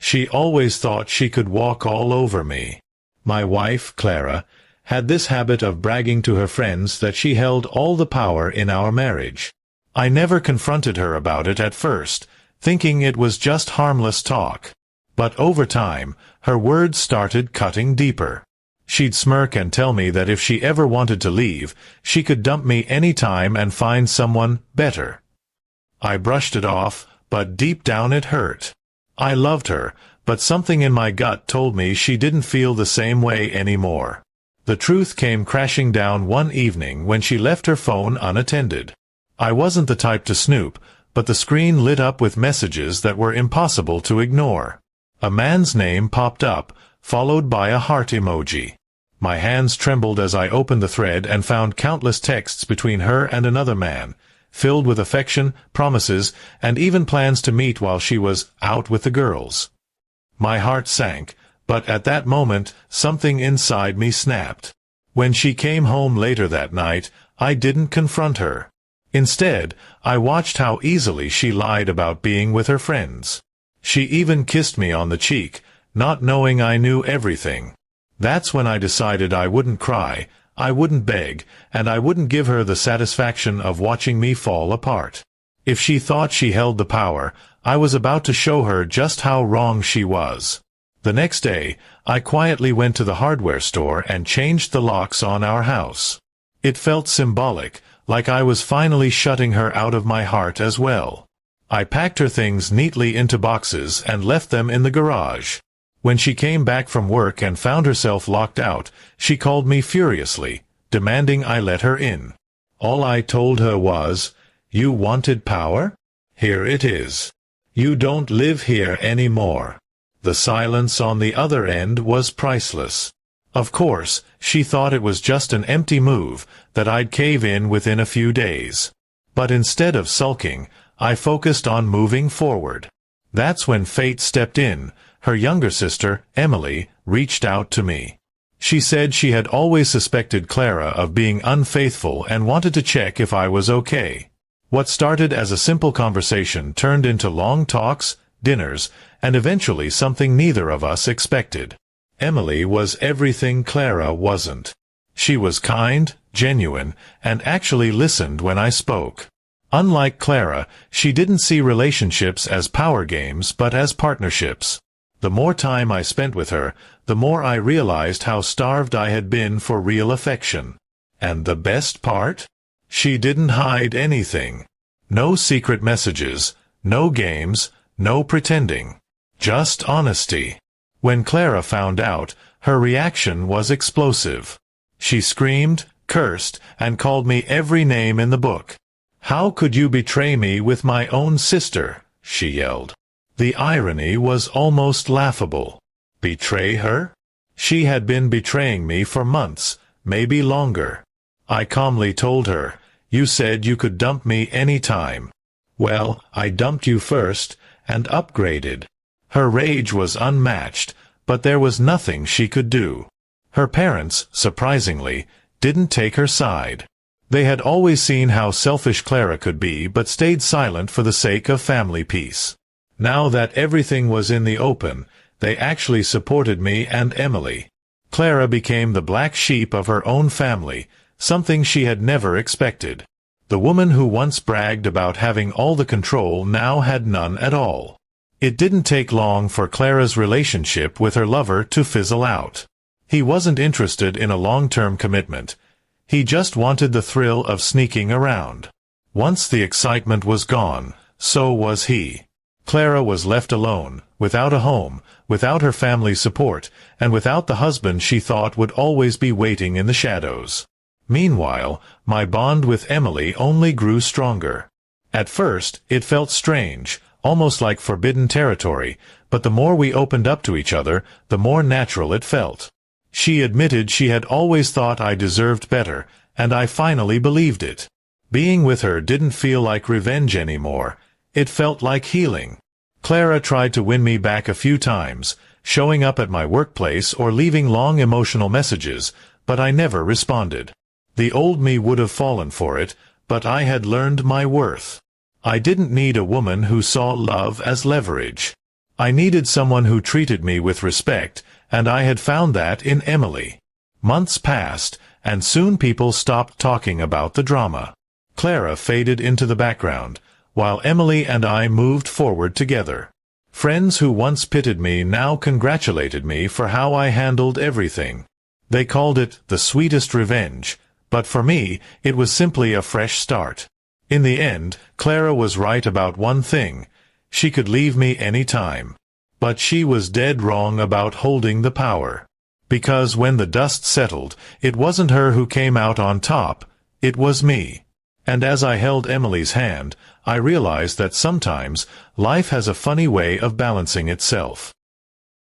She always thought she could walk all over me. My wife, Clara, had this habit of bragging to her friends that she held all the power in our marriage. I never confronted her about it at first, thinking it was just harmless talk. But over time, her words started cutting deeper. She'd smirk and tell me that if she ever wanted to leave, she could dump me any time and find someone better. I brushed it off, but deep down it hurt. I loved her, but something in my gut told me she didn't feel the same way anymore. The truth came crashing down one evening when she left her phone unattended. I wasn't the type to snoop, but the screen lit up with messages that were impossible to ignore. A man's name popped up, followed by a heart emoji. My hands trembled as I opened the thread and found countless texts between her and another man, filled with affection, promises, and even plans to meet while she was out with the girls. My heart sank, but at that moment, something inside me snapped. When she came home later that night, I didn't confront her. Instead, I watched how easily she lied about being with her friends. She even kissed me on the cheek, not knowing I knew everything. That's when I decided I wouldn't cry, I wouldn't beg, and I wouldn't give her the satisfaction of watching me fall apart. If she thought she held the power, I was about to show her just how wrong she was. The next day, I quietly went to the hardware store and changed the locks on our house. It felt symbolic, like I was finally shutting her out of my heart as well. I packed her things neatly into boxes and left them in the garage. When she came back from work and found herself locked out, she called me furiously, demanding I let her in. All I told her was, "You wanted power? Here it is. You don't live here anymore." The silence on the other end was priceless. Of course, she thought it was just an empty move, that I'd cave in within a few days. But instead of sulking, I focused on moving forward. That's when fate stepped in. Her younger sister, Emily, reached out to me. She said she had always suspected Clara of being unfaithful and wanted to check if I was okay. What started as a simple conversation turned into long talks, dinners, and eventually something neither of us expected. Emily was everything Clara wasn't. She was kind, genuine, and actually listened when I spoke. Unlike Clara, she didn't see relationships as power games but as partnerships. The more time I spent with her, the more I realized how starved I had been for real affection. And the best part? She didn't hide anything. No secret messages, no games, no pretending. Just honesty. When Clara found out, her reaction was explosive. She screamed, cursed, and called me every name in the book. "How could you betray me with my own sister?" she yelled. The irony was almost laughable. Betray her? She had been betraying me for months, maybe longer. I calmly told her, "You said you could dump me any time." "Well, I dumped you first, and upgraded." Her rage was unmatched, but there was nothing she could do. Her parents, surprisingly, didn't take her side. They had always seen how selfish Clara could be but stayed silent for the sake of family peace. Now that everything was in the open, they actually supported me and Emily. Clara became the black sheep of her own family, something she had never expected. The woman who once bragged about having all the control now had none at all. It didn't take long for Clara's relationship with her lover to fizzle out. He wasn't interested in a long-term commitment. He just wanted the thrill of sneaking around. Once the excitement was gone, so was he. Clara was left alone, without a home, without her family's support, and without the husband she thought would always be waiting in the shadows. Meanwhile, my bond with Emily only grew stronger. At first, it felt strange, almost like forbidden territory, but the more we opened up to each other, the more natural it felt. She admitted she had always thought I deserved better, and I finally believed it. Being with her didn't feel like revenge anymore. It felt like healing. Clara tried to win me back a few times, showing up at my workplace or leaving long emotional messages, but I never responded. The old me would have fallen for it, but I had learned my worth. I didn't need a woman who saw love as leverage. I needed someone who treated me with respect, and I had found that in Emily. Months passed, and soon people stopped talking about the drama. Clara faded into the background, while Emily and I moved forward together. Friends who once pitied me now congratulated me for how I handled everything. They called it the sweetest revenge, but for me, it was simply a fresh start. In the end, Clara was right about one thing. She could leave me any time. But she was dead wrong about holding the power. Because when the dust settled, it wasn't her who came out on top, it was me. And as I held Emily's hand, I realized that sometimes life has a funny way of balancing itself.